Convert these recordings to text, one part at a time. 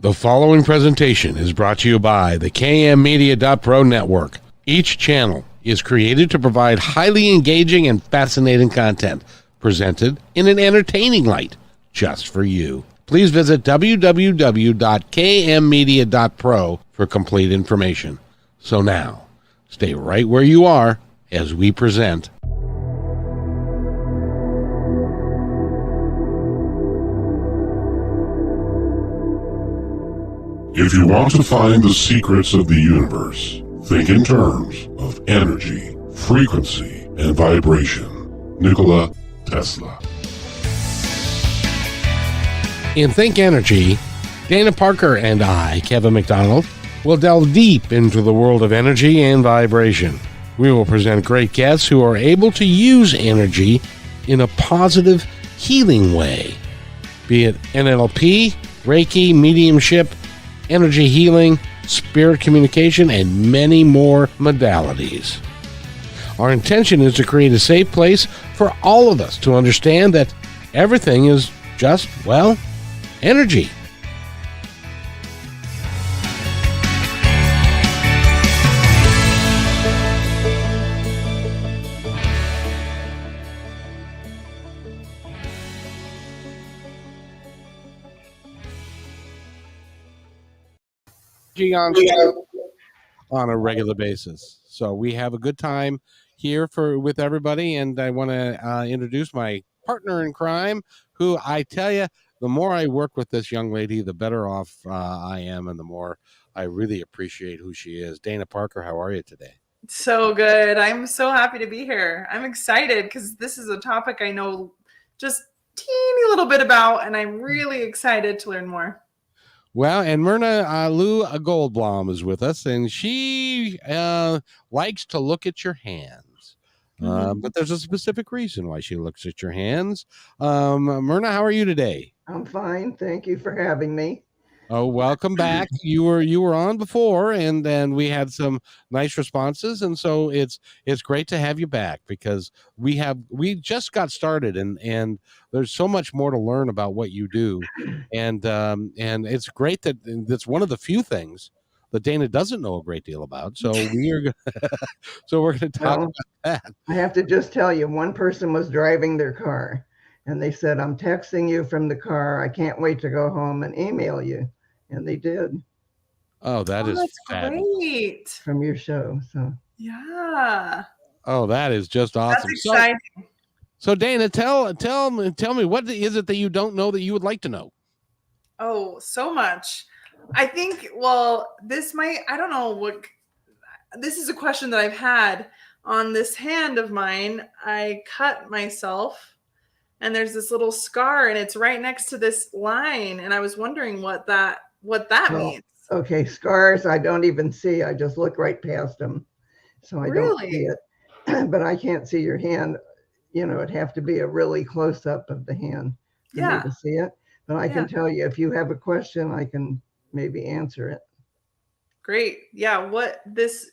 The following presentation is brought to you by the KMmedia.pro network. Each channel is created to provide highly engaging and fascinating content presented in an entertaining light just for you. Please visit www.kmmedia.pro for complete information. So now, stay right where you are as we present If you want to find the secrets of the universe, think in terms of energy, frequency, and vibration. Nikola Tesla. In Think Energy, Dana Parker and I, Kevin McDonald, will delve deep into the world of energy and vibration. We will present great guests who are able to use energy in a positive, healing way, be it NLP, Reiki, mediumship, energy healing, spirit communication, and many more modalities. Our intention is to create a safe place for all of us to understand that everything is just, well, energy. On a regular basis. So we have a good time here with everybody, and I want to introduce my partner in crime, who I tell you, the more I work with this young lady, the better off I am, and the more I really appreciate who she is. Dana Parker, how are you today? So good. I'm so happy to be here. I'm excited because this is a topic I know just teeny little bit about, and I'm really excited to learn more. Well, and Myrna Lou Goldbaum is with us, and she likes to look at your hands. But there's a specific reason why she looks at your hands. Myrna, how are you today? I'm fine. Thank you for having me. Oh, welcome back. You were on before, and then we had some nice responses, and so it's great to have you back because we just got started, and there's so much more to learn about what you do, and it's great that that's one of the few things that Dana doesn't know a great deal about. So we're going to talk about that. I have to just tell you, one person was driving their car, and they said, "I'm texting you from the car. I can't wait to go home and email you." And they did. Oh, that's great from your show. So yeah. Oh, that is just awesome. That's exciting. So Dana, tell me, what is it that you don't know that you would like to know? Oh, so much. I think, well, I don't know what, this is a question that I've had on this hand of mine. I cut myself and there's this little scar and it's right next to this line. And I was wondering what that means. Okay. Scars, I don't even see. I just look right past them. So I don't see it, but I can't see your hand. You know, it'd have to be a really close up of the hand for me to see it. But I can tell you, if you have a question, I can maybe answer it. Great. Yeah. This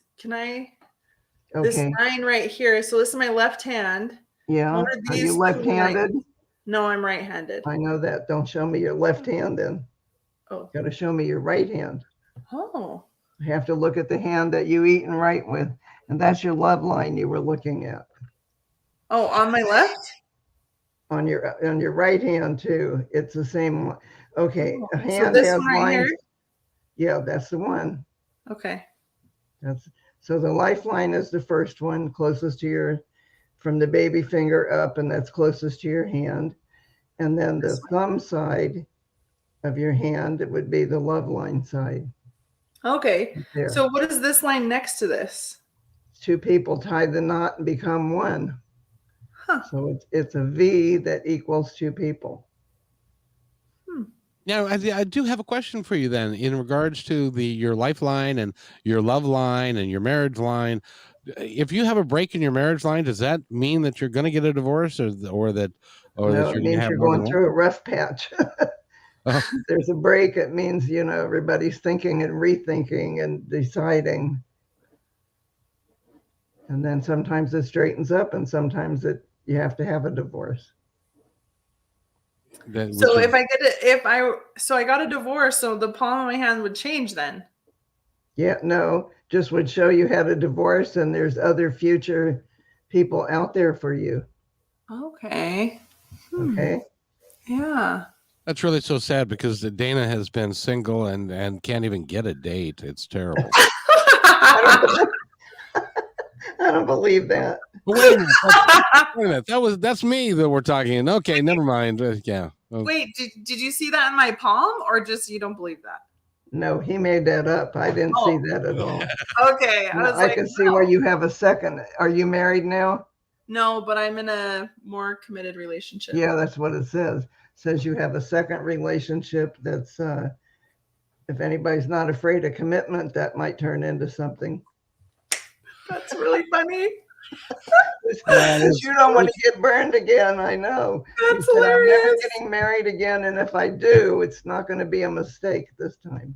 line right here. So this is my left hand. Yeah. Are you left-handed? No, I'm right-handed. I know that. Don't show me your left hand then. Oh. Got to show me your right hand. Oh. You have to look at the hand that you eat and write with. And that's your love line you were looking at. Oh, on my left? On your right hand too. It's the same. Okay. A hand so this has one right lines. Here? Yeah, that's the one. Okay. So the lifeline is the first one, closest to from the baby finger up, and that's closest to your hand. And then the thumb side of your hand, it would be the love line side. Okay. Right. So what is this line next to this? Two people tie the knot and become one. Huh. So it's a V that equals two people. Now, I do have a question for you then in regards to your lifeline and your love line and your marriage line. If you have a break in your marriage line, does that mean that you're going to get a divorce or that it means you're going through a rough patch. There's a break. It means, everybody's thinking and rethinking and deciding. And then sometimes it straightens up and sometimes you have to have a divorce. So if I got a divorce, so the palm of my hand would change then. Yeah, no, just would show you had a divorce and there's other future people out there for you. Okay. Okay. Yeah. That's really so sad because Dana has been single and can't even get a date. It's terrible. I don't believe that. But wait a minute. That's me that we're talking. Okay, never mind. Yeah. Wait, did you see that in my palm, or just you don't believe that? No, he made that up. I didn't see that at all. Okay. I can see where you have a second. Are you married now? No, but I'm in a more committed relationship. Yeah, that's what it says. It says you have a second relationship that's, if anybody's not afraid of commitment, that might turn into something. That's really funny. You don't want to get burned again. I know. That's hilarious. I'm never getting married again, and if I do, it's not going to be a mistake this time.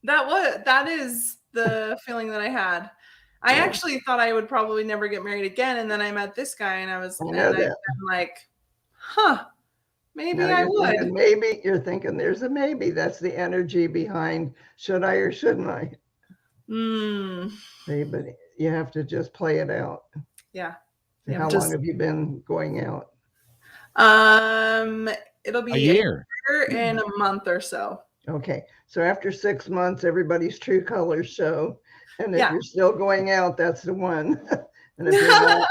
That is the feeling that I had. I actually thought I would probably never get married again, and then I met this guy, and I'm like, huh, maybe I would. Maybe you're thinking there's a maybe. That's the energy behind should I or shouldn't I? See, but you have to just play it out. Yeah. How long have you been going out? It'll be a year in a month or so. Okay, so after 6 months, everybody's true colors show, and if you're still going out, that's the one. And if you're not,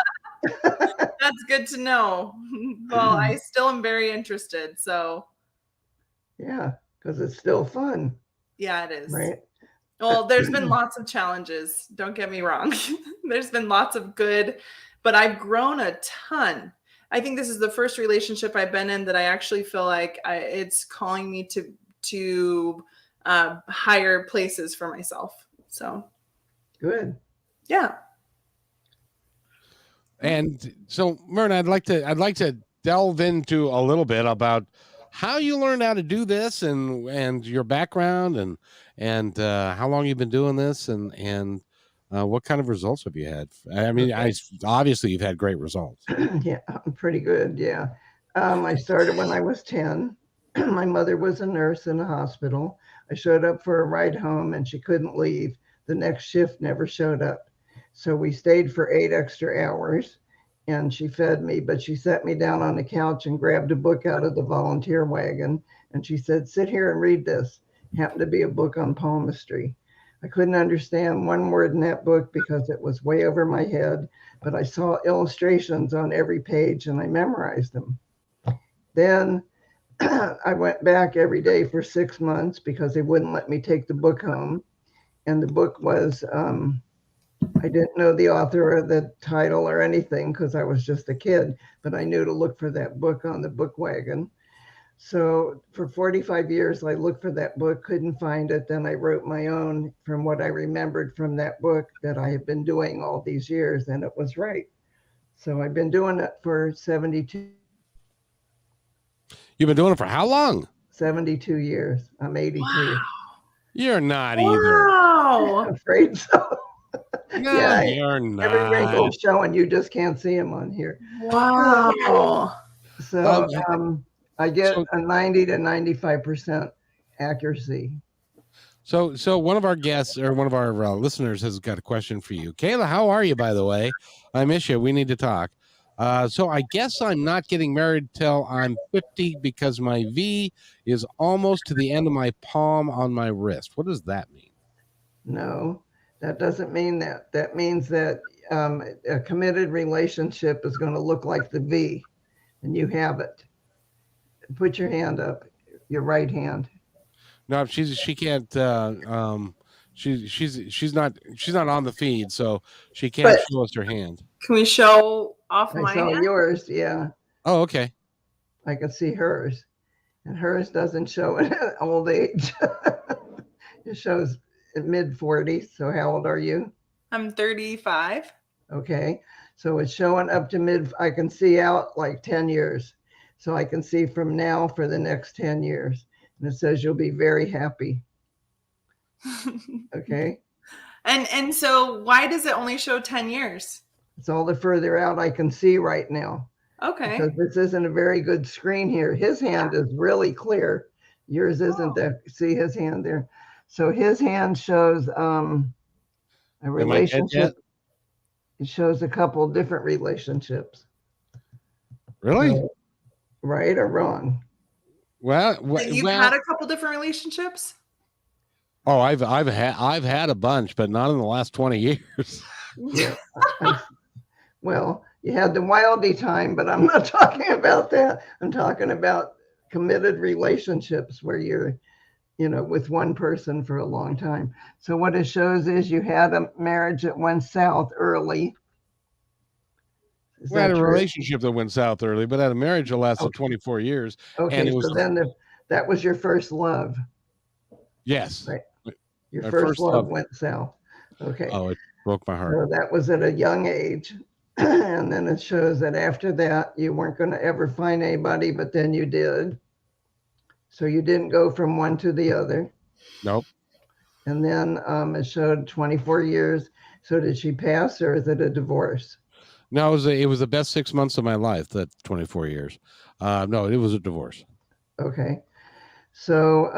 that's good to know. Well, I still am very interested, so yeah, because it's still fun. Yeah, it is. Right. Well, there's been lots of challenges. Don't get me wrong. There's been lots of good, but I've grown a ton. I think this is the first relationship I've been in that I actually feel like it's calling me to higher places for myself. So good. Yeah. And so, Myrna, I'd like to delve into a little bit about how you learned how to do this and your background and how long you've been doing this and what kind of results have you had? I mean, obviously you've had great results. Yeah, pretty good. Yeah. I started when I was 10. My mother was a nurse in a hospital. I showed up for a ride home and she couldn't leave. The next shift never showed up. So we stayed for 8 extra hours and she fed me, but she sat me down on the couch and grabbed a book out of the volunteer wagon. And she said, sit here and read this. It happened to be a book on palmistry. I couldn't understand one word in that book because it was way over my head, but I saw illustrations on every page and I memorized them. Then I went back every day for 6 months because they wouldn't let me take the book home. And the book was, I didn't know the author or the title or anything because I was just a kid, but I knew to look for that book on the book wagon. So for 45 years, I looked for that book, couldn't find it. Then I wrote my own from what I remembered from that book that I have been doing all these years, and it was right. So I've been doing it for 72. You've been doing it for how long? 72 years. I'm 82. Wow. You're not either. Wow. I'm afraid so. No, yeah, you're not. Every wrinkle's showing. You just can't see them on here. Wow. So I get a 90 to 95% accuracy. So one of our guests or one of our listeners has got a question for you. Kayla, how are you, by the way? I miss you. We need to talk. So I guess I'm not getting married till I'm 50 because my V is almost to the end of my palm on my wrist. What does that mean? No, that doesn't mean that. That means that a committed relationship is going to look like the V, and you have it. Put your hand up, your right hand. No, she can't. She's not on the feed, so she can't show us her hand. Can we show off my hand? I saw yours, yeah. Oh, okay. I can see hers, and hers doesn't show at old age. It shows mid-40s. So how old are you? I'm 35. Okay, so it's showing up to mid. I can see out like 10 years. So I can see from now for the next 10 years. And it says you'll be very happy. Okay. And so why does it only show 10 years? It's all the further out I can see right now. Okay. Because this isn't a very good screen here. His hand is really clear. Yours isn't that. See his hand there. So his hand shows a Am I dead relationship. yet? It shows a couple different relationships. Really? So, right or wrong? Well, You've had a couple different relationships? Oh, I've had a bunch, but not in the last 20 years. Yeah. Well, you had the wildy time, but I'm not talking about that. I'm talking about committed relationships where you're, with one person for a long time. So what it shows is you had a marriage that went south early. We had a relationship that went south early, but had a marriage that lasted 24 years. Okay, and it was that was your first love. Yes. Right. Your first love went south. Okay. Oh, it broke my heart. So that was at a young age. And then it shows that after that, you weren't going to ever find anybody, but then you did. So you didn't go from one to the other. Nope. And then it showed 24 years. So did she pass, or is it a divorce? No, it was the best 6 months of my life, that 24 years. No, it was a divorce. Okay. So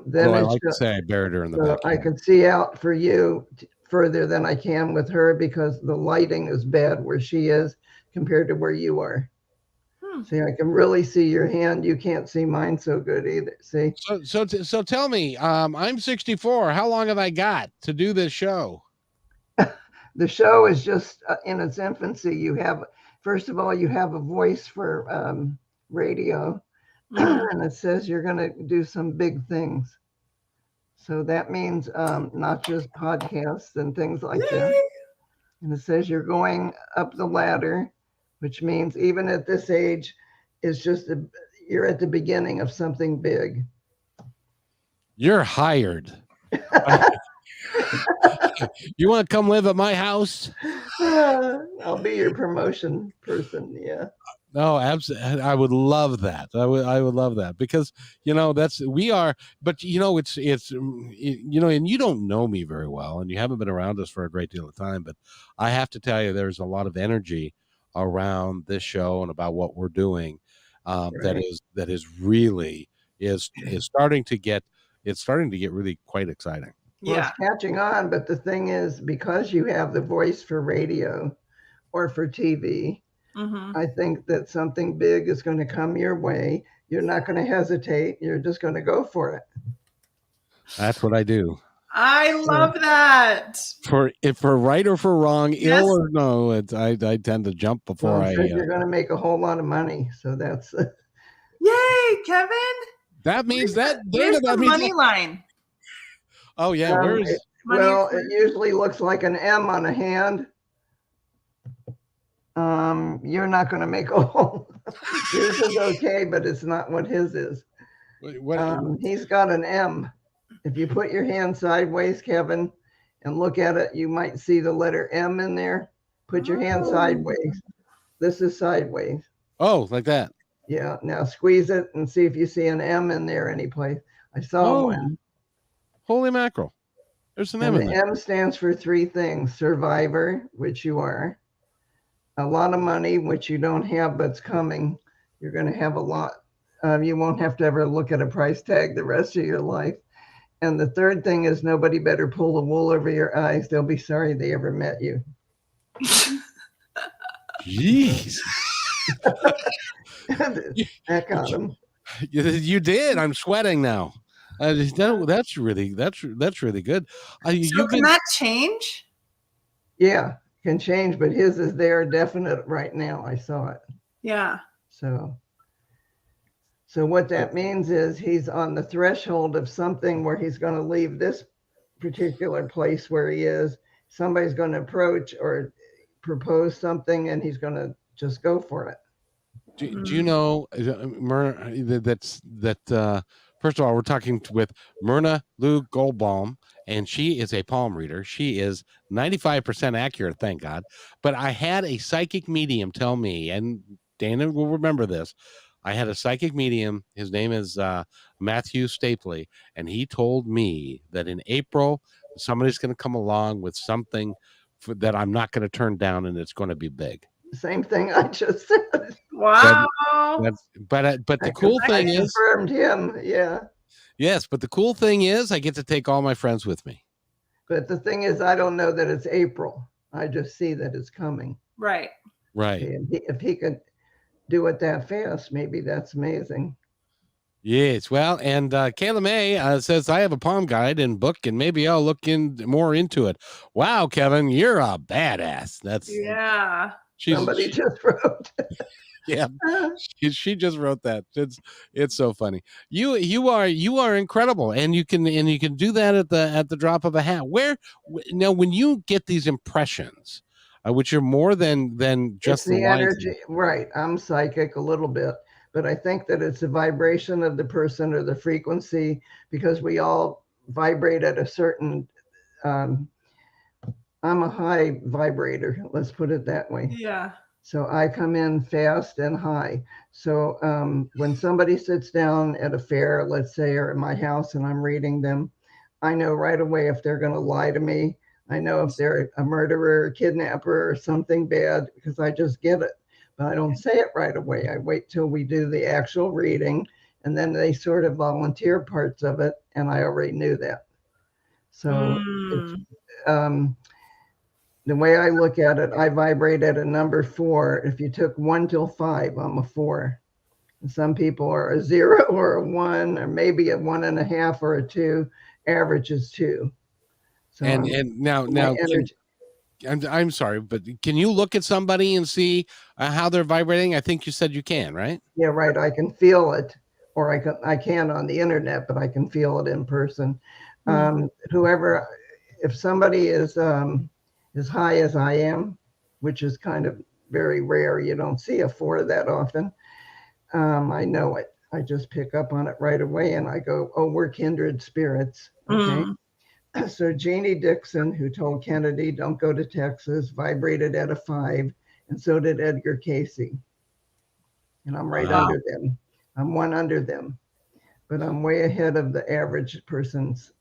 then I like to say I buried her in the back. I could see out for you further than I can with her because the lighting is bad where she is compared to where you are. See, I can really see your hand. You can't see mine so good either. See. So tell me, I'm 64. How long have I got to do this show? The show is just in its infancy. First of all, you have a voice for radio, and it says you're going to do some big things. So that means not just podcasts and things like that. And it says you're going up the ladder, which means even at this age, you're at the beginning of something big. You're hired. You want to come live at my house? I'll be your promotion person. Yeah. No, absolutely. I would love that. I would love that because, but it's and you don't know me very well and you haven't been around us for a great deal of time, but I have to tell you, there's a lot of energy around this show and about what we're doing. Right. that is really starting to get really quite exciting. Well, it's catching on, but the thing is, because you have the voice for radio or for TV, I think that something big is going to come your way. You're not going to hesitate. You're just going to go for it. That's what I do. I love that. For right or for wrong, yes. Ill or no, I tend to jump before you're going to make a whole lot of money. So that's yay, Kevin. That means where's the money line? Oh yeah, it usually looks like an M on a hand. You're not going to make a whole. Yours is okay, but it's not what his is. He's got an M. If you put your hand sideways, Kevin, and look at it, you might see the letter M in there. Put your hand sideways. This is sideways. Oh, like that. Yeah. Now squeeze it and see if you see an M in there anyplace. I saw one. Holy mackerel. There's an M in there. The M stands for three things: survivor, which you are; a lot of money, which you don't have, but it's coming. You're going to have a lot. You won't have to ever look at a price tag the rest of your life. And the third thing is nobody better pull the wool over your eyes. They'll be sorry they ever met you. Jeez. That got him. You did. I'm sweating now. That's really good. So can that change? Yeah, can change, but his is there definite right now. I saw it. Yeah. So what that means is he's on the threshold of something where he's going to leave this particular place where he is. Somebody's going to approach or propose something, and he's going to just go for it. Do you know, Myrna, first of all, we're talking with Myrna Lou Goldbaum, and she is a palm reader. She is 95% accurate, thank God. But I had a psychic medium tell me, and Dana will remember this, I had a psychic medium. His name is Matthew Stapley, and he told me that in April, somebody's going to come along with something that I'm not going to turn down, and it's going to be big. Same thing I just said. Wow. But the cool thing is, confirmed him. Yeah. yes, but the cool thing is I get to take all my friends with me. But the thing is, I don't know that it's April. I just see that it's coming. Right. Right. And if he could do it that fast, maybe that's amazing. Yes. Well, and Kayla May says, I have a palm guide and book, and maybe I'll look more into it. Wow, Kevin, you're a badass. Yeah. Somebody just wrote. Yeah, she just wrote that. It's so funny. You are incredible, and you can do that at the drop of a hat. Now, when you get these impressions, which are more than just the energy, right? I'm psychic a little bit, but I think that it's the vibration of the person or the frequency, because we all vibrate at a certain. I'm a high vibrator. Let's put it that way. Yeah. So I come in fast and high. So when somebody sits down at a fair, let's say, or at my house, and I'm reading them, I know right away if they're going to lie to me. I know if they're a murderer, a kidnapper, or something bad, because I just get it. But I don't say it right away. I wait till we do the actual reading, and then they sort of volunteer parts of it, and I already knew that. So it's, the way I look at it, I vibrate at a number 4. If you took 1 till 5, I'm a 4. And some people are a 0 or a 1, or maybe a 1.5 or a 2. Average is 2. So and now I'm sorry, but can you look at somebody and see how they're vibrating? I think you said you can, right? Yeah, right. I can feel it, or I can on the internet, but I can feel it in person. Whoever, if somebody is as high as I am, which is kind of very rare. You don't see a 4 that often. I know it. I just pick up on it right away, and I go, oh, we're kindred spirits. Okay. So Jeannie Dixon, who told Kennedy, don't go to Texas, vibrated at a 5, and so did Edgar Casey. And I'm right under them. I'm 1 under them, but I'm way ahead of the average person's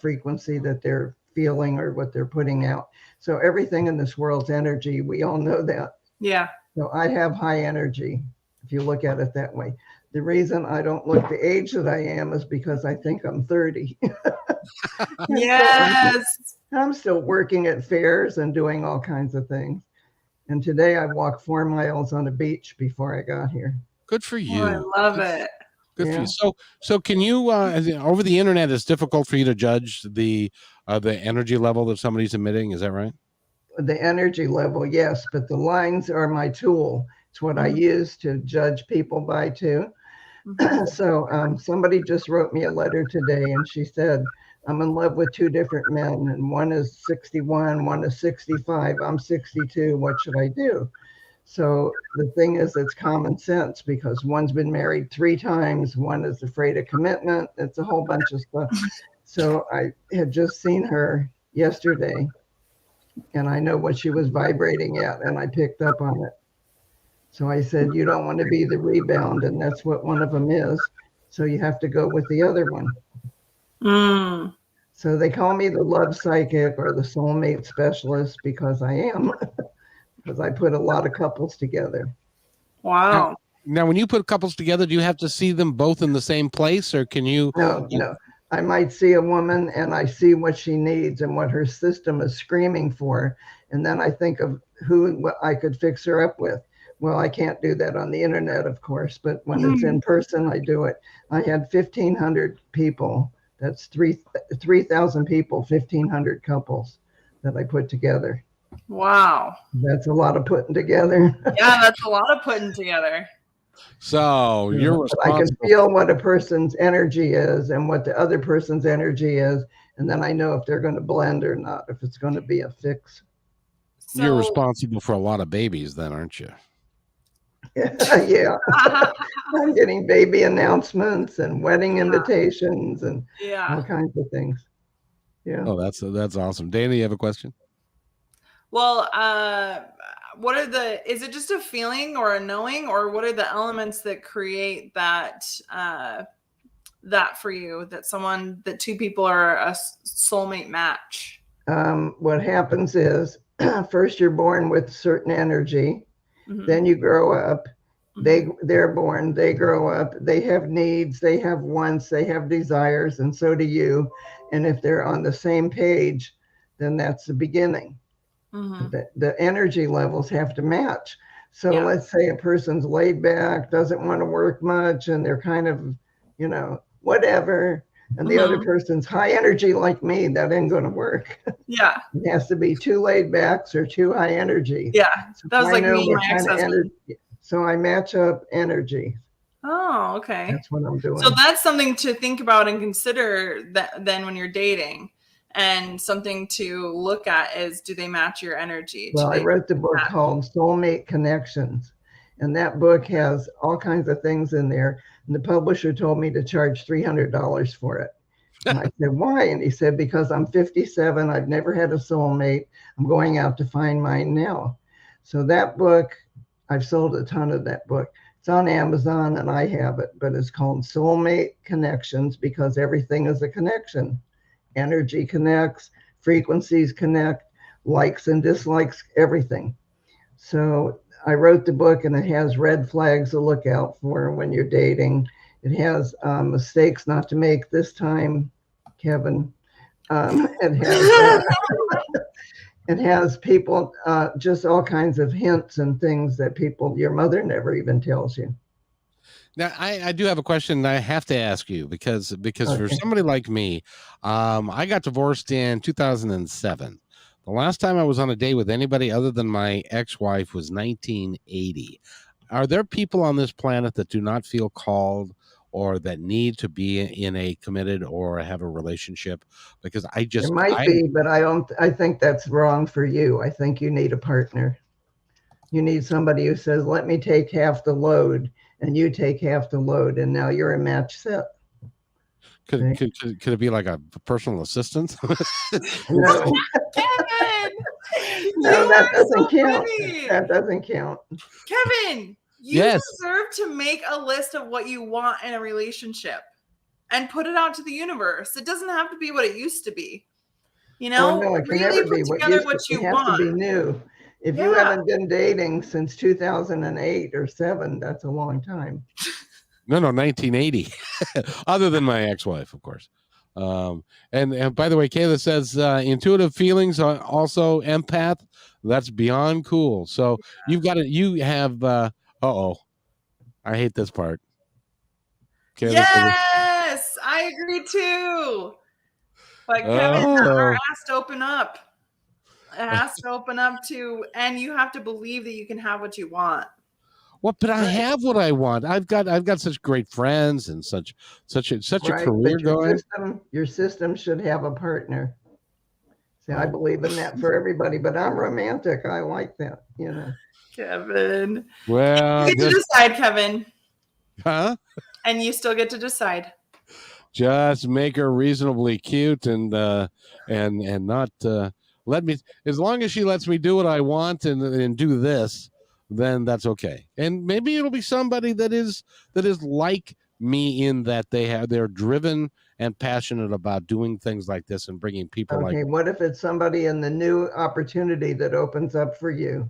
frequency that they're feeling or what they're putting out. So everything in this world's energy, we all know that. Yeah. So I have high energy, if you look at it that way. The reason I don't look the age that I am is because I think I'm 30. Yes. I'm still working at fairs and doing all kinds of things. And today I walked 4 miles on a beach before I got here. Good for you. Oh, I love it. Good for you. So can you over the internet, it's difficult for you to judge the energy level that somebody's emitting, is that right? The energy level, yes, but the lines are my tool. It's what I use to judge people by too. So somebody just wrote me a letter today, and she said, I'm in love with 2 different men, and one is 61, one is 65. I'm 62. What should I do? So the thing is, it's common sense, because one's been married 3 times, one is afraid of commitment. It's a whole bunch of stuff. So I had just seen her yesterday, and I know what she was vibrating at, and I picked up on it. So I said, you don't want to be the rebound, and that's what one of them is. So you have to go with the other one. So they call me the love psychic or the soulmate specialist, because I am, because I put a lot of couples together. Wow. Now, when you put couples together, do you have to see them both in the same place, or can you? No. I might see a woman and I see what she needs and what her system is screaming for. And then I think of who I could fix her up with. Well, I can't do that on the internet, of course, but when it's in person, I do it. I had 1,500 people. That's 3,000 people, 1,500 couples that I put together. Wow. That's a lot of putting together. Yeah, that's a lot of putting together. So you're responsible. I can feel what a person's energy is and what the other person's energy is, and then I know if they're going to blend or not, if it's going to be a fix. So, you're responsible for a lot of babies then, aren't you? Yeah. I'm getting baby announcements and wedding invitations and all kinds of things. Yeah. Oh, that's awesome. Dana, you have a question? Well, what are is it just a feeling or a knowing, or what are the elements that create that for you, that 2 people are a soulmate match? What happens is, first you're born with certain energy, Then you grow up. They're born, they grow up, they have needs, they have wants, they have desires, and so do you. And if they're on the same page, then that's the beginning. The energy levels have to match. So let's say a person's laid back, doesn't want to work much, and they're kind of, whatever. And the other person's high energy like me, that ain't going to work. Yeah. It has to be too laid backs or too high energy. Yeah. That was like me and my ex-husband. So I match up energy. Oh, okay. That's what I'm doing. So that's something to think about and consider that then when you're dating, and something to look at is, do they match your energy? Well, I wrote the book called Soulmate Connections, and that book has all kinds of things in there. And the publisher told me to charge $300 for it. And I said, why? And he said, because I'm 57. I've never had a soulmate. I'm going out to find mine now. So that book, I've sold a ton of that book. It's on Amazon and I have it, but it's called Soulmate Connections because everything is a connection. Energy connects, frequencies connect, likes and dislikes, everything. So I wrote the book and it has red flags to look out for when you're dating. It has mistakes not to make this time, Kevin. It has people, just all kinds of hints and things that your mother never even tells you. Now, I do have a question I have to ask you because for somebody like me, I got divorced in 2007. The last time I was on a date with anybody other than my ex-wife was 1980. Are there people on this planet that do not feel called or that need to be in a committed or have a relationship? Because there might be, but I think that's wrong for you. I think you need a partner. You need somebody who says, let me take half the load and you take half the load. And now you're a match set. Could it be like a personal assistant? No. Kevin! No, that doesn't count. That doesn't count. Kevin, you deserve to make a list of what you want in a relationship and put it out to the universe. It doesn't have to be what it used to be. No, it can really never put be together what you want. It has to be new. If you haven't been dating since 2008 or 7, that's a long time. No, 1980. Other than my ex-wife, of course. And by the way, Kayla says intuitive feelings are also empath. That's beyond cool. So you have I hate this part. Kayla, yes, I agree too. But Kevin, our has to open up. It has to open up to, and you have to believe that you can have what you want. What? But I have what I want. I've got such great friends and such a career going. Your system should have a partner. See, I believe in that for everybody, but I'm romantic. I like that, Kevin. Well, you get to decide, Kevin. Huh? And you still get to decide. Just make her reasonably cute and not let me. As long as she lets me do what I want and do this, then that's okay. And maybe it'll be somebody that is like me in that they're driven and passionate about doing things like this and bringing people like. Okay, what if it's somebody in the new opportunity that opens up for you,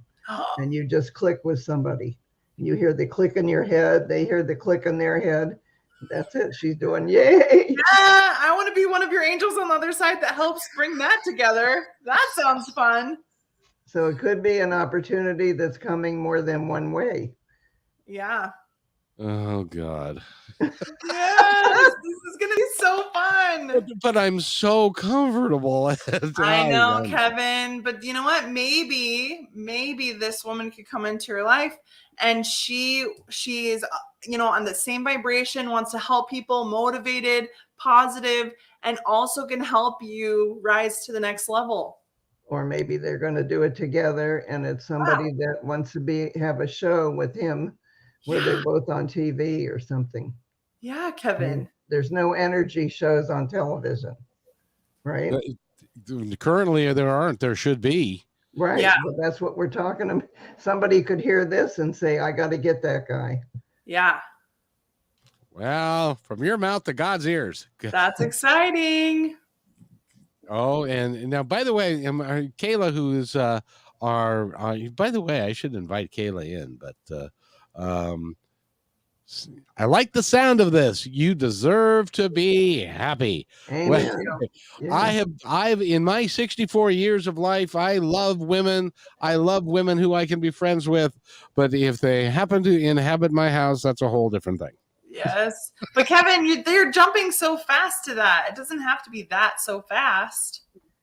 and you just click with somebody? You hear the click in your head, they hear the click in their head. That's it. She's doing yay. Yeah, I want to be one of your angels on the other side that helps bring that together. That sounds fun. So it could be an opportunity that's coming more than one way. Yeah. Oh, God. Yes, this is going to be so fun. But I'm so comfortable. I know, Kevin. But you know what? Maybe this woman could come into your life and she is, on the same vibration, wants to help people, motivated, positive, and also can help you rise to the next level. Or maybe they're going to do it together and it's somebody that wants to have a show with him where they're both on TV or something. Yeah, Kevin. There's no energy shows on television, right? Currently, there aren't. There should be. Right. Yeah. But that's what we're talking about. Somebody could hear this and say, I got to get that guy. Yeah. Well, from your mouth to God's ears. That's exciting. Oh, and now, by the way, Kayla, who is are by the way, I should invite Kayla in, but I like the sound of this. You deserve to be happy. Well, Amen. Yeah. I've in my 64 years of life, I love women. I love women who I can be friends with, but if they happen to inhabit my house, that's a whole different thing. Yes, but Kevin, they're jumping so fast to that. It doesn't have to be that so fast.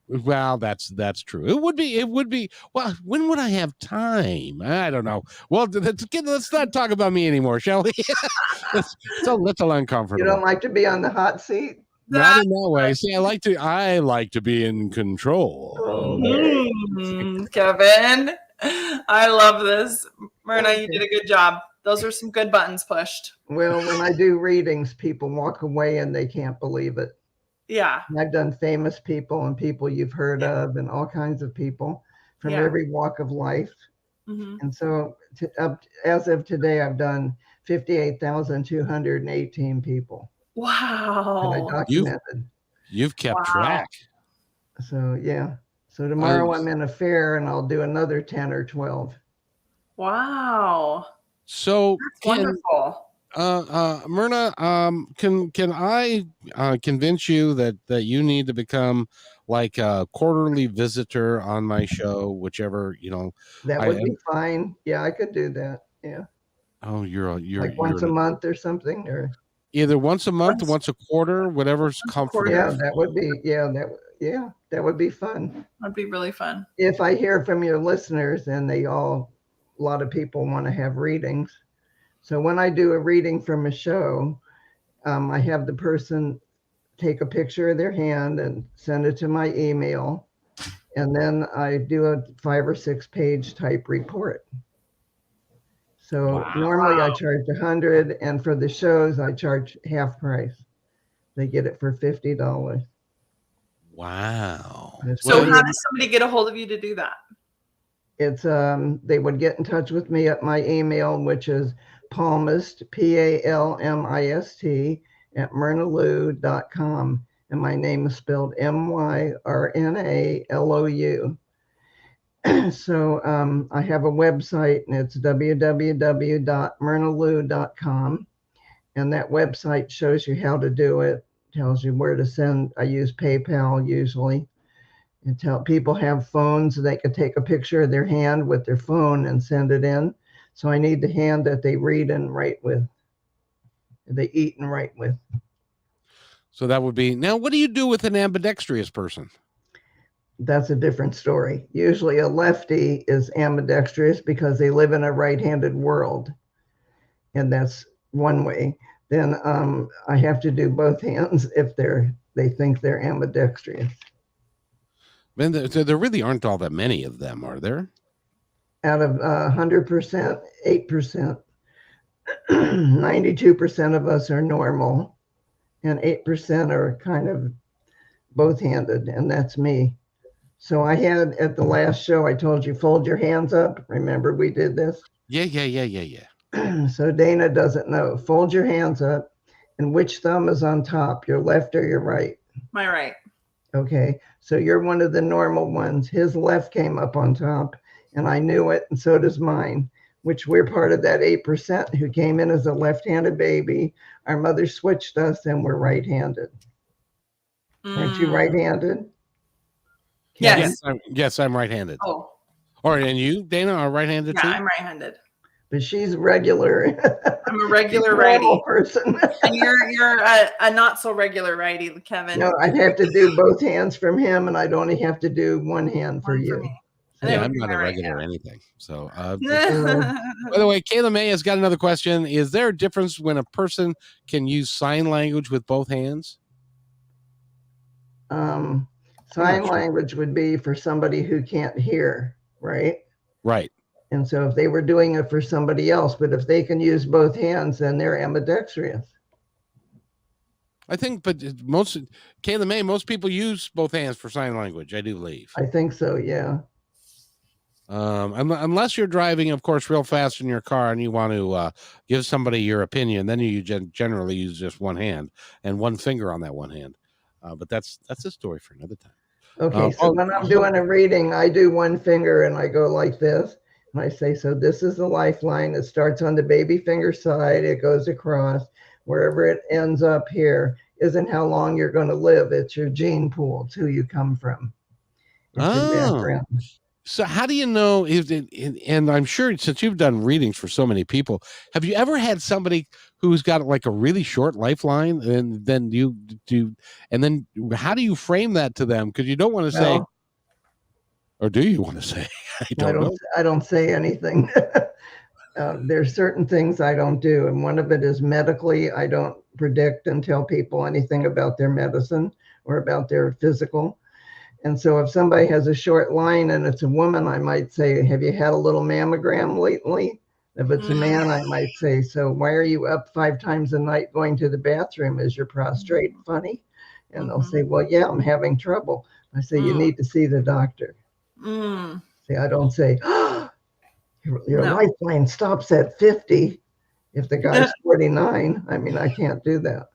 Well, that's true. It would be. Well, when would I have time? I don't know. Well, let's not talk about me anymore, shall we? That's a little uncomfortable. You don't like to be on the hot seat? Not in that way. See, I like to be in control. Kevin, I love this. Myrna, you did a good job. Those are some good buttons pushed. Well, when I do readings, people walk away and they can't believe it. Yeah. And I've done famous people and people you've heard of and all kinds of people from every walk of life. Mm-hmm. And so as of today, I've done 58,218 people. Wow. And I documented. You've kept track. So, yeah. So tomorrow I'm in a fair and I'll do another 10 or 12. Wow. So that's wonderful. Myrna, can I convince you that you need to become like a quarterly visitor on my show, whichever, That would be fine. Yeah, I could do that. Yeah. Oh, you're like once a month or something, or either once a month, once a quarter, whatever's comfortable. Yeah, that would be that would be fun. That'd be really fun. If I hear from your listeners and a lot of people want to have readings. So when I do a reading from a show, I have the person take a picture of their hand and send it to my email. And then I do a 5 or 6 page type report. So normally I charge $100, and for the shows, I charge half price. They get it for $50. Wow. So how does somebody get a hold of you to do that? It's they would get in touch with me at my email, which is Palmist, PALMIST @myrnalou.com. And my name is spelled MYRNALOU. So I have a website, and it's www.myrnalou.com. And that website shows you how to do it, tells you where to send. I use PayPal usually. And people have phones, they could take a picture of their hand with their phone and send it in. So I need the hand that they read and write with. They eat and write with. So that would be, now what do you do with an ambidextrous person? That's a different story. Usually a lefty is ambidextrous because they live in a right-handed world. And that's one way. Then I have to do both hands if they think they're ambidextrous. Man, there really aren't all that many of them, are there? Out of 100%, 8%, 92% of us are normal, and 8% are kind of both-handed, and that's me. So I had at the last show, I told you, fold your hands up. Remember we did this? Yeah. So Dana doesn't know. Fold your hands up, and which thumb is on top, your left or your right? My right. Okay, so you're one of the normal ones. His left came up on top, and I knew it, and so does mine, which we're part of that 8% who came in as a left-handed baby. Our mother switched us, and we're right-handed. Aren't you right-handed? Yes. Yes, I'm right-handed. Oh. And you, Dana, are right-handed too? Yeah, I'm right-handed. But she's regular. I'm a regular righty person. And you're a not so regular righty, Kevin. No, I'd have to do both hands from him, and I'd only have to do one hand for you. So, yeah, I'm not a regular or anything. So, by the way, Kayla May has got another question. Is there a difference when a person can use sign language with both hands? Sign language would be for somebody who can't hear, right? Right. And so if they were doing it for somebody else, but if they can use both hands, then they're ambidextrous. I think, but Kayla May, most people use both hands for sign language, I do believe. I think so, yeah. Unless you're driving, of course, real fast in your car and you want to give somebody your opinion, then you generally use just one hand and one finger on that one hand. But that's a story for another time. Okay, so when I'm doing a reading, I do one finger and I go like this. And I say, so this is the lifeline. It starts on the baby finger side. It goes across. Wherever it ends up here isn't how long you're going to live. It's your gene pool. It's who you come from. It's your background. So how do you know and I'm sure since you've done readings for so many people, have you ever had somebody who's got like a really short lifeline and then you do, and then how do you frame that to them? Because you don't want to say, or do you want to say? I don't know. I don't say anything. There's certain things I don't do. And one of it is medically, I don't predict and tell people anything about their medicine or about their physical. And so if somebody has a short line and it's a woman, I might say, have you had a little mammogram lately? If it's a man, I might say, so why are you up 5 times a night going to the bathroom? Is your prostate funny? And they'll say, well, yeah, I'm having trouble. I say, you need to see the doctor. See, I don't say, oh, your lifeline stops at 50 if the guy's 49. I mean, I can't do that.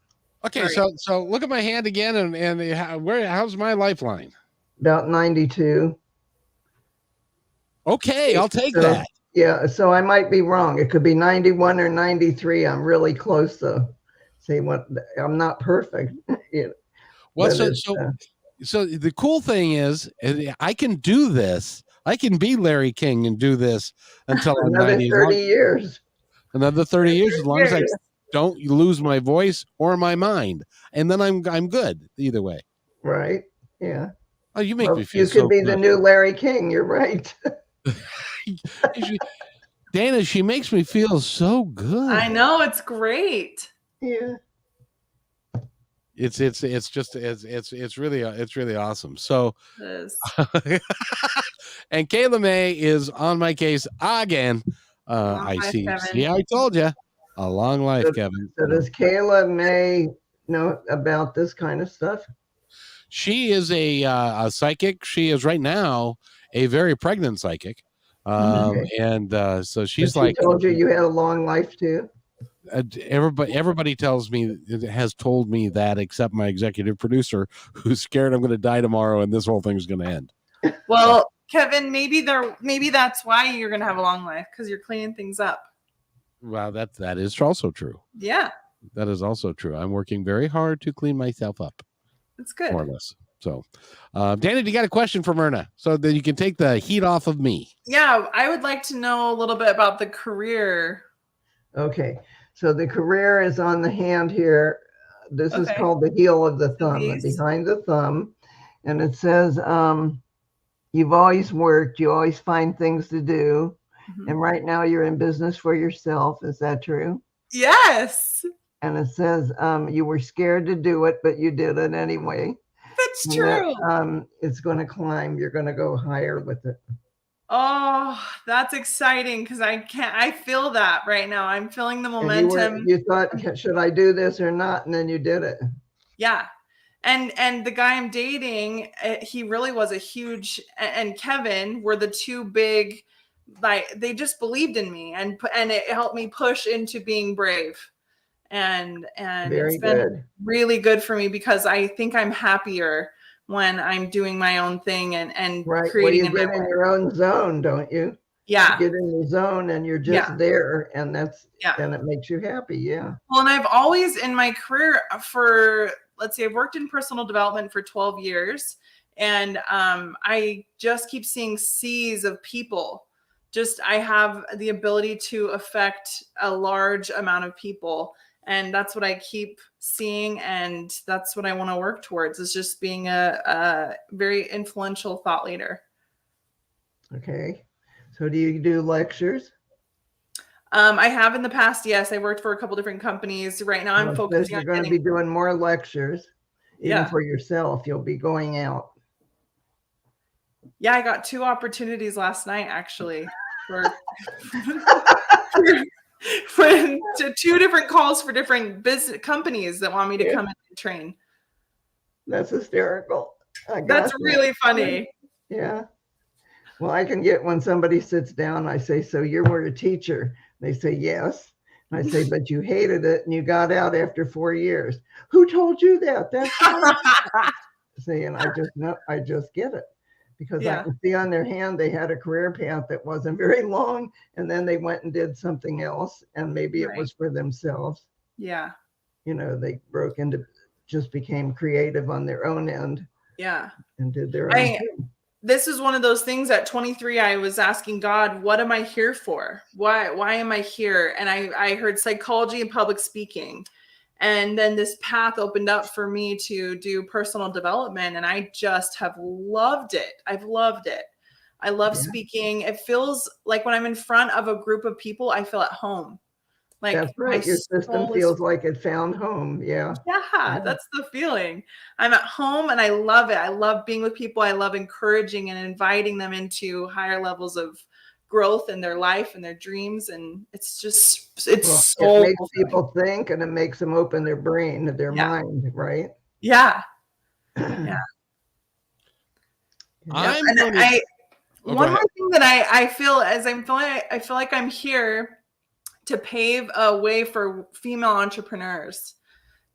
Okay, so look at my hand again, and how's my lifeline? About 92. Okay, I'll take that. Yeah, so I might be wrong. It could be 91 or 93. I'm really close though. See what? I'm not perfect. Well, so the cool thing is, I can do this. I can be Larry King and do this until I'm 90. 30 years. Another 30 years, as long as I don't lose my voice or my mind, and then I'm good either way. Right? Yeah. Oh, you make me feel. You could be the new Larry King. You're right. Dana, she makes me feel so good. I know, it's great. Yeah. It's really awesome. So, and Kayla May is on my case again. I see. See, I told you, a long life, Kevin. So does Kayla May know about this kind of stuff? She is a psychic. She is right now a very pregnant psychic. And so she's like, told you had a long life too. Everybody has told me that, except my executive producer, who's scared I'm going to die tomorrow and this whole thing's going to end. Well, Kevin, maybe that's why you're going to have a long life, because you're cleaning things up. Well, that is also true. Yeah, that is also true. I'm working very hard to clean myself up. That's good. More or less. So, Dana, you got a question for Myrna so that you can take the heat off of me? Yeah, I would like to know a little bit about the career. Okay, so the career is on the hand here. This is called the heel of the thumb, behind the thumb. And it says, you've always worked, you always find things to do. And right now you're in business for yourself. Is that true? Yes. And it says you were scared to do it, but you did it anyway. That's true. It's going to climb. You're going to go higher with it. Oh, that's exciting, because I feel that right now. I'm feeling the momentum. You thought, should I do this or not? And then you did it. Yeah. And the guy I'm dating, he really was a huge, and Kevin were the two big, like, they just believed in me, and it helped me push into being brave. And it's been really good for me, because I think I'm happier when I'm doing my own thing and creating. Well, you get in your own zone, don't you? Yeah. You get in the zone and you're just there, and then it makes you happy. Yeah. Well, and I've always in my career let's say I've worked in personal development for 12 years, and I just keep seeing seas of people. I have the ability to affect a large amount of people. And that's what I keep seeing. And that's what I want to work towards, is just being a very influential thought leader. Okay. So do you do lectures? I have in the past. Yes. I worked for a couple different companies. Right now I'm focusing on. You're going to be doing more lectures. Even for yourself. You'll be going out. Yeah. I got 2 opportunities last night, actually. For 2 different calls for different business companies that want me to come in and train. That's hysterical. That's really funny. Yeah. Well, I can get when somebody sits down, I say, so you were a teacher. They say, yes. And I say, but you hated it and you got out after 4 years. Who told you that? That's See, and I just know, I just get it because I Yeah. can see on their hand they had a career path that wasn't very long, and then they went and did something else, and maybe it Right. was for themselves. Yeah. You know, they broke into, just became creative on their own end. Yeah. And did their own thing. This is one of those things at 23, I was asking God, what am I here for? Why am I here? And I heard psychology and public speaking. And then this path opened up for me to do personal development. And I just have loved it. I've loved it. I love speaking. It feels like when I'm in front of a group of people, I feel at home. Like that's right. Your system feels like it found home. Yeah. Yeah, that's the feeling. I'm at home and I love it. I love being with people. I love encouraging and inviting them into higher levels of growth in their life and their dreams. And it's just, it makes people think, and it makes them open their brain, their mind, right? Yeah. Yeah. One more thing that I feel as I'm feeling, I feel like I'm here to pave a way for female entrepreneurs.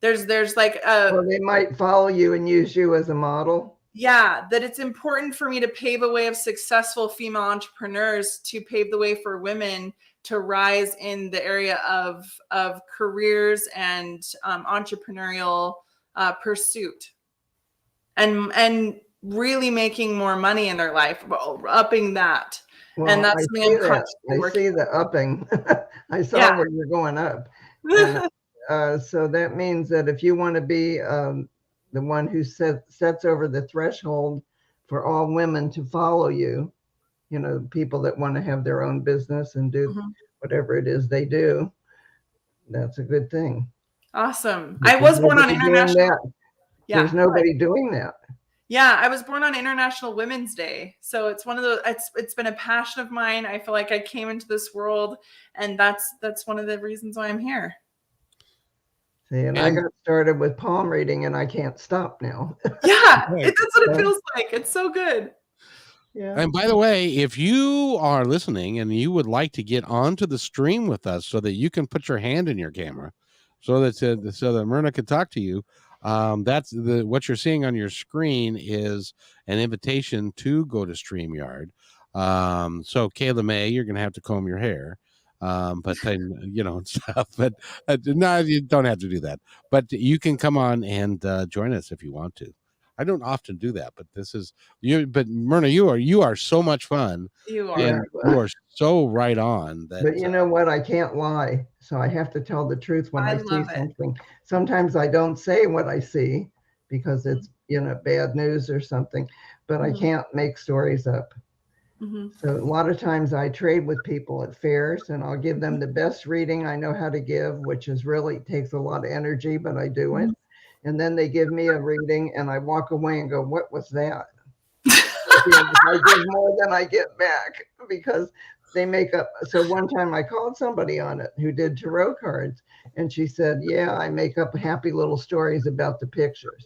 There's like they might follow you and use you as a model. Yeah, that it's important for me to pave a way of successful female entrepreneurs, to pave the way for women to rise in the area of careers and entrepreneurial pursuit, and really making more money in their life, upping that. Well, and that's I see the upping. I saw where you're going up. And, so that means that if you want to be the one who sets over the threshold for all women to follow you, you know, people that want to have their own business and do whatever it is they do, that's a good thing. Awesome. I was born on international. Yeah, there's nobody doing that. Yeah, I was born on International Women's Day. So it's one of the, it's been a passion of mine. I feel like I came into this world, and that's one of the reasons why I'm here. See, and I got started with palm reading, and I can't stop now. Yeah, that's what it feels like. It's so good. Yeah. And by the way, if you are listening and you would like to get onto the stream with us so that you can put your hand in your camera so that Myrna can talk to you, that's what you're seeing on your screen is an invitation to go to StreamYard. So Kayla May, you're going to have to comb your hair, but you know, and stuff. But no, you don't have to do that. But you can come on and join us if you want to. I don't often do that, but this is you. But Myrna, you are so much fun. You are. And you are so right on. That, but you know what? I can't lie, so I have to tell the truth when I see something. Sometimes I don't say what I see because it's bad news or something, but I can't make stories up. So a lot of times I trade with people at fairs, and I'll give them the best reading I know how to give, which is really takes a lot of energy, but I do it. And then they give me a reading, and I walk away and go, "What was that?" I give more than I get back because they make up. So one time I called somebody on it who did tarot cards, and she said, "Yeah, I make up happy little stories about the pictures."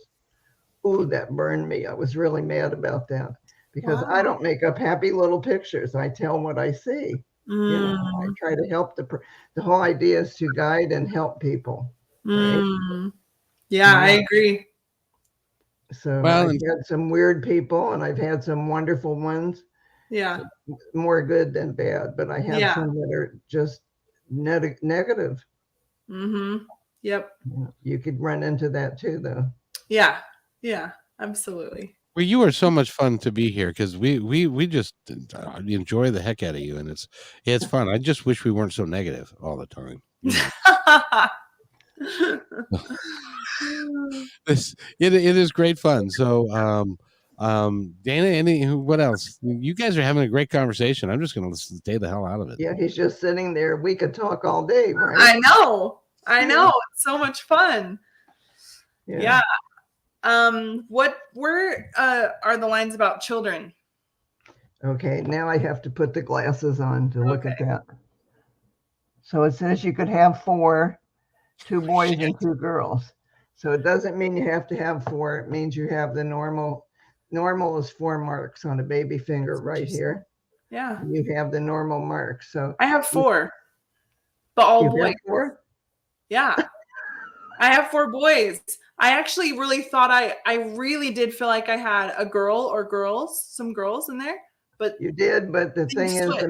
Ooh, that burned me. I was really mad about that because I don't make up happy little pictures. I tell what I see. I try to help the whole idea is to guide and help people. Right? Yeah, I agree. So I've had some weird people, and I've had some wonderful ones. Yeah. So more good than bad, but I have some that are just negative. Yep. You could run into that too, though. Yeah. Yeah, absolutely. Well, you are so much fun to be here because we just enjoy the heck out of you, and it's fun. I just wish we weren't so negative all the time. It is great fun. So Dana, what else? You guys are having a great conversation. I'm just gonna stay the hell out of it. Yeah, he's just sitting there. We could talk all day, right? I know. It's so much fun. Yeah. Where are the lines about children? Okay, now I have to put the glasses on to look at that. So it says you could have 4, 2 boys and 2 girls. So it doesn't mean you have to have 4. It means you have the normal. Normal is 4 marks on a baby finger right here. Yeah. You have the normal marks. So I have 4, but all boys. 4? Yeah. I have 4 boys. I actually really thought I really did feel like I had a girl or girls, some girls in there, but You did, but the thing is the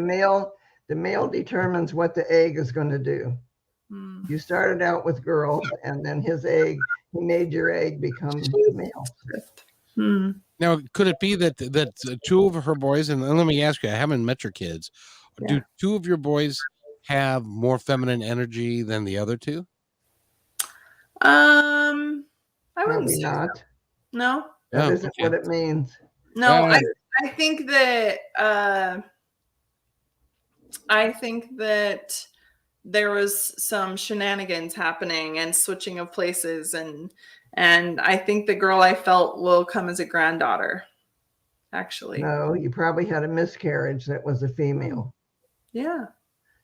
male determines what the egg is going to do. You started out with girl, and then his egg, he made your egg become male. Now, could it be that 2 of her boys, and let me ask you, I haven't met your kids. Yeah. Do 2 of your boys have more feminine energy than the other 2? I wouldn't Probably say not. So. No. That isn't what it means. No, I think that there was some shenanigans happening and switching of places, and I think the girl I felt will come as a granddaughter. Actually. No, you probably had a miscarriage that was a female. Yeah.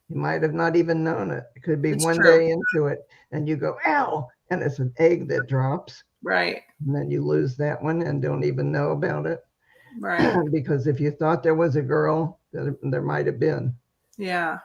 You might have not even known it. It could be one day into it and you go, ow, and it's an egg that drops. Right. And then you lose that one and don't even know about it. Right. Because if you thought there was a girl, there might have been. Yeah.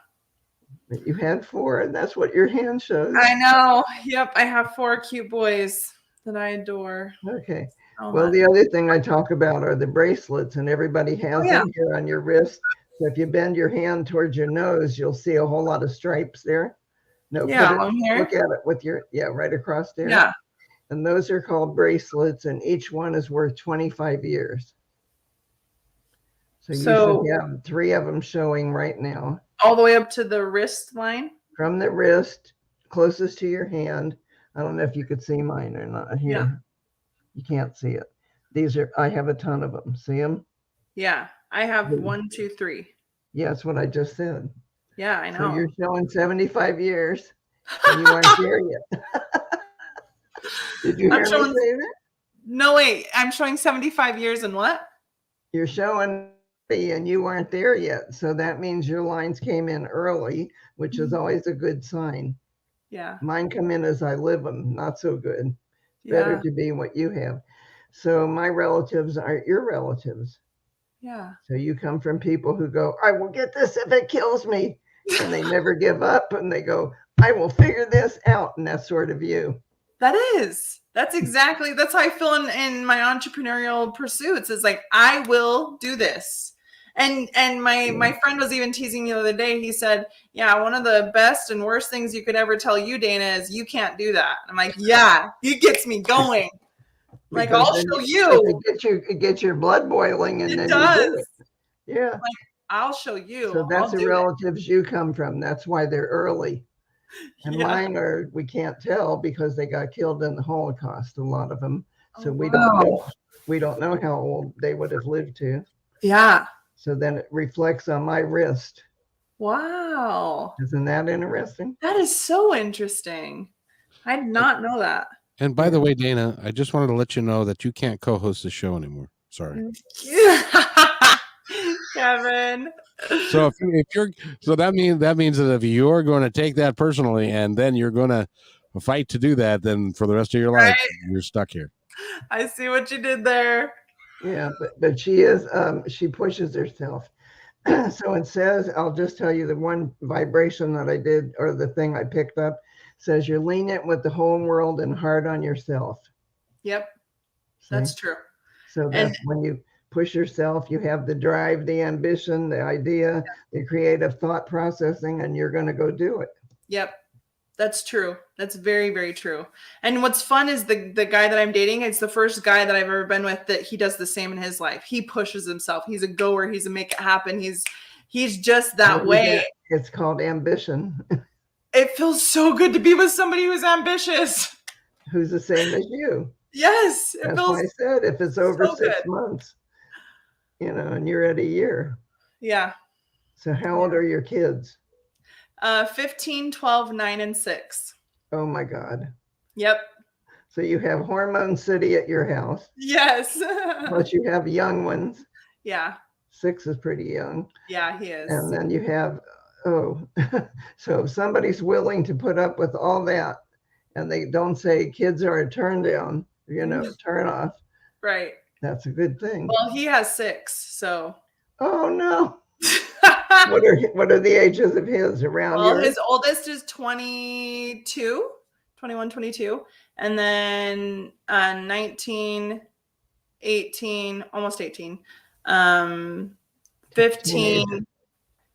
But you had 4, and that's what your hand shows. I know. Yep. I have 4 cute boys that I adore. Okay. Well, the other thing I talk about are the bracelets, and everybody has them here on your wrist. So if you bend your hand towards your nose, you'll see a whole lot of stripes there. No, look at it with your, right across there. Yeah. And those are called bracelets, and each one is worth 25 years. So you should have 3 of them showing right now. All the way up to the wrist line? From the wrist, closest to your hand. I don't know if you could see mine or not here. Yeah. You can't see it. These are, I have a ton of them. See them? Yeah. I have 1, 2, 3. Yeah, that's what I just said. Yeah, I know. So you're showing 75 years and you weren't there yet. Did you hear me say that? No, wait. I'm showing 75 years and what? You're showing me and you weren't there yet. So that means your lines came in early, which is always a good sign. Yeah. Mine come in as I live them. Not so good. Better to be what you have. So my relatives aren't your relatives. Yeah. So you come from people who go, I will get this if it kills me. And they never give up. And they go, I will figure this out. And that's sort of you. That's how I feel in my entrepreneurial pursuits. Is like, I will do this. And my friend was even teasing me the other day. He said, yeah, one of the best and worst things you could ever tell you, Dana, is you can't do that. I'm like, yeah, he gets me going. Like, I'll show you. It gets your blood boiling, and it then does. You do it. Yeah. Like, I'll show you. So that's the relatives you come from. That's why they're early. And mine are, we can't tell because they got killed in the Holocaust, a lot of them. So we don't know how old they would have lived to. Yeah. So then it reflects on my wrist. Wow. Isn't that interesting? That is so interesting. I did not know that. And by the way, Dana, I just wanted to let you know that you can't co-host the show anymore. Sorry. Kevin. So that means that if you're going to take that personally and then you're going to fight to do that, then for the rest of your life, you're stuck here. I see what you did there. Yeah, but she is, she pushes herself. So it says, I'll just tell you the one vibration that I did, or the thing I picked up, says you're lenient with the whole world and hard on yourself. Yep. See? That's true. So that's when you push yourself, you have the drive, the ambition, the idea, the creative thought processing, and you're going to go do it. Yep. That's true. That's very, very true. And what's fun is the guy that I'm dating, it's the first guy that I've ever been with that he does the same in his life. He pushes himself. He's a goer. He's a make it happen. He's just that way. It's called ambition. It feels so good to be with somebody who's ambitious. Who's the same as you. Yes. That's why I said if it's over 6 months, and you're at a year. Yeah. So how old are your kids? 15, 12, 9, and 6. Oh my God. Yep. So you have Hormone City at your house. Yes. Plus you have young ones. Yeah. 6 is pretty young. Yeah, he is. And then you have, so if somebody's willing to put up with all that and they don't say kids are a turn down, turn off. Right. That's a good thing. Well, he has 6, so. Oh no. What are the ages of his around? Well, his oldest is 22, 21, 22. And then 19, 18, almost 18. 15.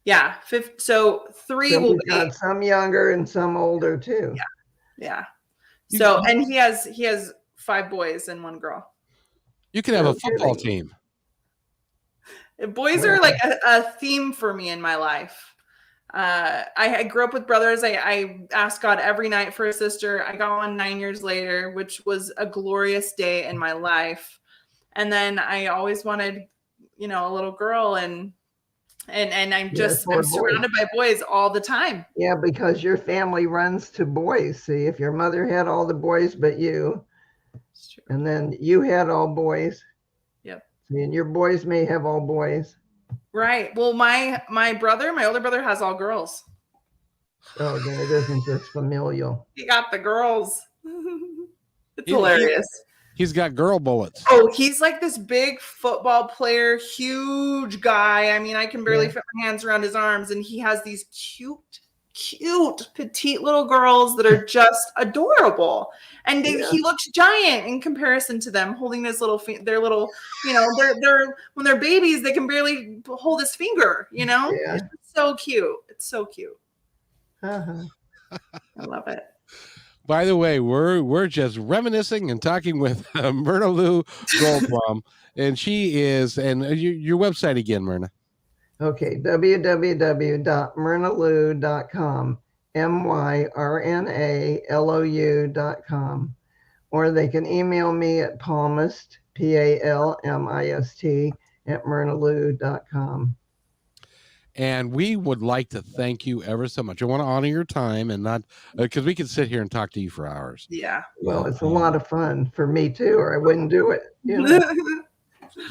Yeah. So 3 So will we've got some younger and some older too. Yeah. So, and he has 5 boys and 1 girl. You can have a football team. Boys are like a theme for me in my life. I grew up with brothers. I asked God every night for a sister. I got one 9 years later, which was a glorious day in my life. And then I always wanted, a little girl, and I'm surrounded by boys all the time. Yeah, because your family runs to boys. See, if your mother had all the boys but you, and then you had all boys. Yep. See, and your boys may have all boys. Right. Well, my older brother has all girls. Oh, then it isn't just familial. He got the girls. It's hilarious. He's got girl bullets. Oh, he's like this big football player, huge guy. I mean, I can barely fit my hands around his arms. And he has these cute, petite little girls that are just adorable. And he looks giant in comparison to them, holding his their little, they're when they're babies, they can barely hold his finger, Yeah. It's so cute. It's so cute. Uh-huh. I love it. By the way, we're just reminiscing and talking with Myrna Lou Goldbaum, and she is, and your website again, Myrna. Okay, www.myrnalou.com, MYRNALOU.com, or they can email me at Palmist, PALMIST, at myrnalou.com. And we would like to thank you ever so much. I want to honor your time, and not because we could sit here and talk to you for hours. Yeah. Well, it's a lot of fun for me too, or I wouldn't do it.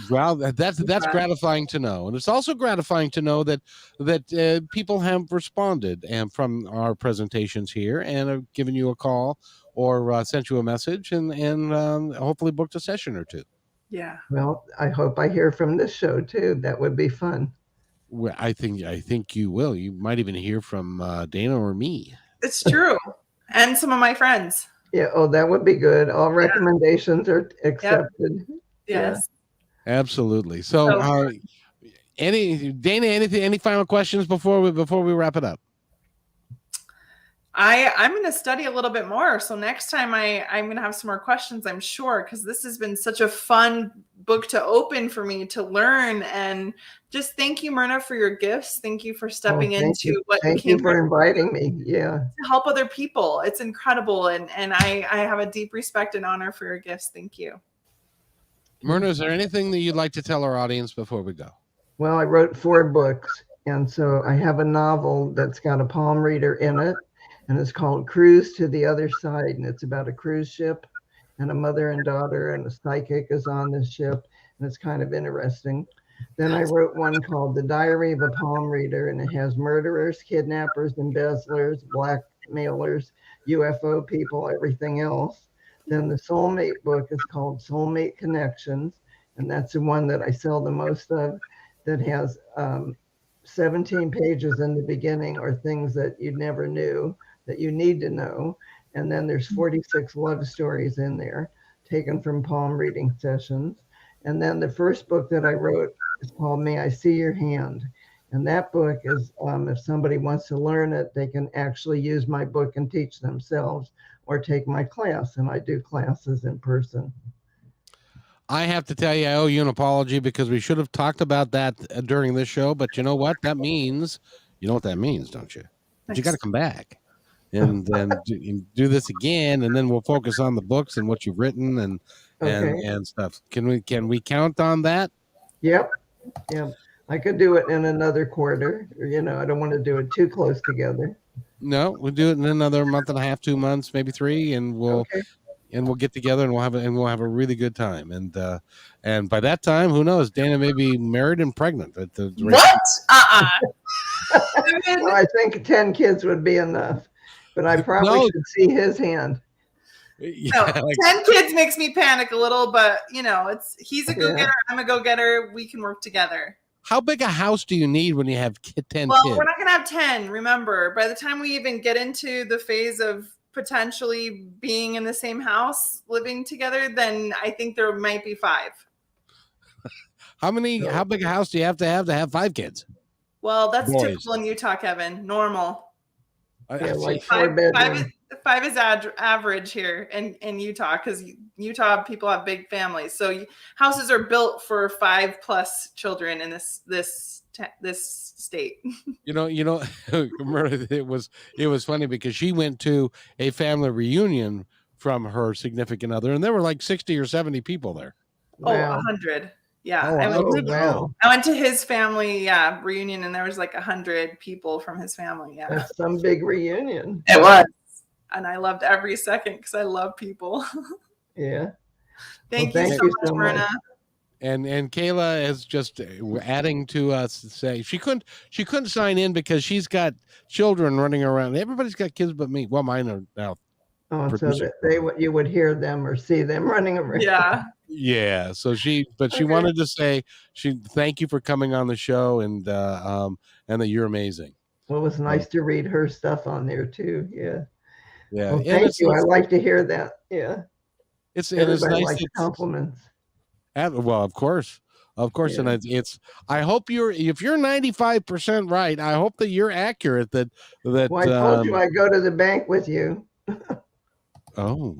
Well, that's gratifying to know, and it's also gratifying to know that people have responded and from our presentations here and have given you a call or sent you a message and hopefully booked a session or two. Yeah. Well, I hope I hear from this show too. That would be fun. Well, I think you will. You might even hear from Dana or me. It's true, and some of my friends. Yeah. Oh, that would be good. All recommendations are accepted. Yep. Yes. Absolutely. So, any final questions before we wrap it up? I'm going to study a little bit more. So next time I'm going to have some more questions, I'm sure, because this has been such a fun book to open for me to learn. And just thank you, Myrna, for your gifts. Thank you for stepping into what thank you for inviting me. Yeah. To help other people. It's incredible. And I have a deep respect and honor for your gifts. Thank you. Myrna, is there anything that you'd like to tell our audience before we go? Well, I wrote 4 books. And so I have a novel that's got a palm reader in it. And it's called Cruise to the Other Side. And it's about a cruise ship and a mother and daughter, and a psychic is on this ship. And it's kind of interesting. Then I wrote one called The Diary of a Palm Reader, and it has murderers, kidnappers, embezzlers, blackmailers, UFO people, everything else. Then the Soulmate book is called Soulmate Connections. And that's the one that I sell the most of, that has 17 pages in the beginning, or things that you never knew that you need to know. And then there's 46 love stories in there taken from palm reading sessions. And then the first book that I wrote is called May I See Your Hand. And that book is, if somebody wants to learn it, they can actually use my book and teach themselves, or take my class. And I do classes in person. I have to tell you, I owe you an apology, because we should have talked about that during this show. But you know what? That means, you know what that means, don't you? But you got to come back and then do this again, and then we'll focus on the books and what you've written and stuff. Can we count on that? Yep. I could do it in another quarter. I don't want to do it too close together. No, we'll do it in another month and a half, 2 months, maybe 3, and we'll get together and we'll have a really good time. And by that time, who knows? Dana may be married and pregnant. At the what? Well, I think 10 kids would be enough, but I probably should see his hand. Yeah, 10 kids makes me panic a little, but he's a go-getter. I'm a go-getter. We can work together. How big a house do you need when you have 10 Well, kids? we're not going to have 10. Remember, by the time we even get into the phase of potentially being in the same house, living together, then I think there might be 5. How big a house do you have to have 5 kids? Well, that's Boys. typical in Utah, Kevin. Normal. Yeah, like 4 bedrooms. 5 is average here in Utah, because Utah people have big families. So houses are built for 5+ children in this state. Myrna, it was funny because she went to a family reunion from her significant other, and there were like 60 or 70 people there. Wow. 100. Yeah. Wow. I went to his family reunion, and there was like 100 people from his family. Yeah. That's some big reunion. It was. And I loved every second because I love people. Yeah. Thank you so much, Myrna. And Kayla is just adding to us to say she couldn't sign in because she's got children running around. Everybody's got kids but me. Well, mine are now. Oh, so that you would hear them or see them running around. Yeah. Yeah. So she wanted to say thank you for coming on the show and that you're amazing. Well, it was nice to read her stuff on there too. Yeah. Yeah. Well, thank you. I like to hear that. Yeah. It's nice likes compliments. Well, of course. Yeah. And it's. I hope if you're 95% right, I hope that you're accurate. That. Well, I told you I go to the bank with you. Oh.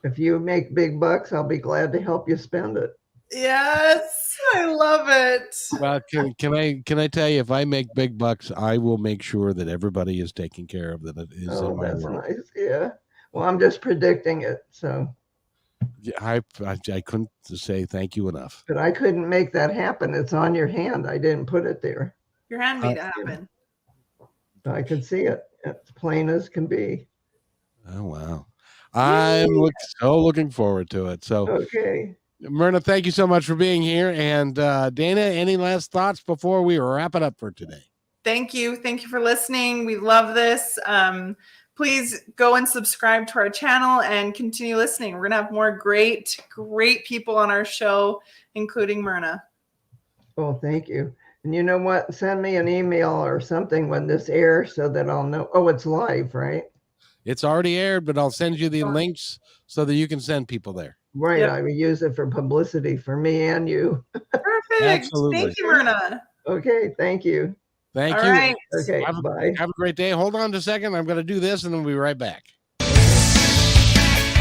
If you make big bucks, I'll be glad to help you spend it. Yes, I love it. Well, can I tell you, if I make big bucks, I will make sure that everybody is taken care of. That it is. Oh, that's nice. Yeah. Well, I'm just predicting it, so. Yeah, I couldn't say thank you enough. But I couldn't make that happen. It's on your hand. I didn't put it there. Your hand made it happen. So I could see it. It's plain as can be. Oh wow! I'm looking forward to it. So okay, Myrna, thank you so much for being here. And Dana, any last thoughts before we wrap it up for today? Thank you for listening. We love this. Please go and subscribe to our channel and continue listening. We're gonna have more great people on our show, including Myrna. Oh, thank you. And you know what? Send me an email or something when this airs so that I'll know. Oh, it's live, right? It's already aired, but I'll send you the links so that you can send people there. Right. Yep. I will use it for publicity for me and you. Perfect. Absolutely. Thank you, Myrna. Okay. Thank you. Thank All you. Right. Okay. Bye. Have a great day. Hold on a second. I'm going to do this and then we'll be right back.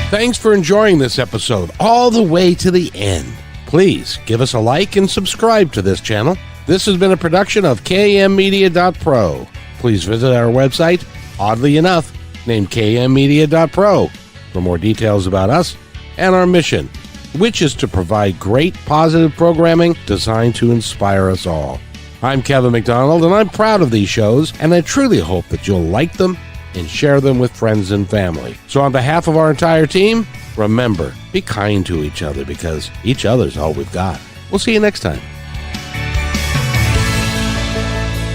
Thanks for enjoying this episode all the way to the end. Please give us a like and subscribe to this channel. This has been a production of kmmedia.pro. Please visit our website, oddly enough, named kmmedia.pro, for more details about us and our mission, which is to provide great positive programming designed to inspire us all. I'm Kevin McDonald, and I'm proud of these shows, and I truly hope that you'll like them and share them with friends and family. So on behalf of our entire team, remember, be kind to each other because each other's all we've got. We'll see you next time.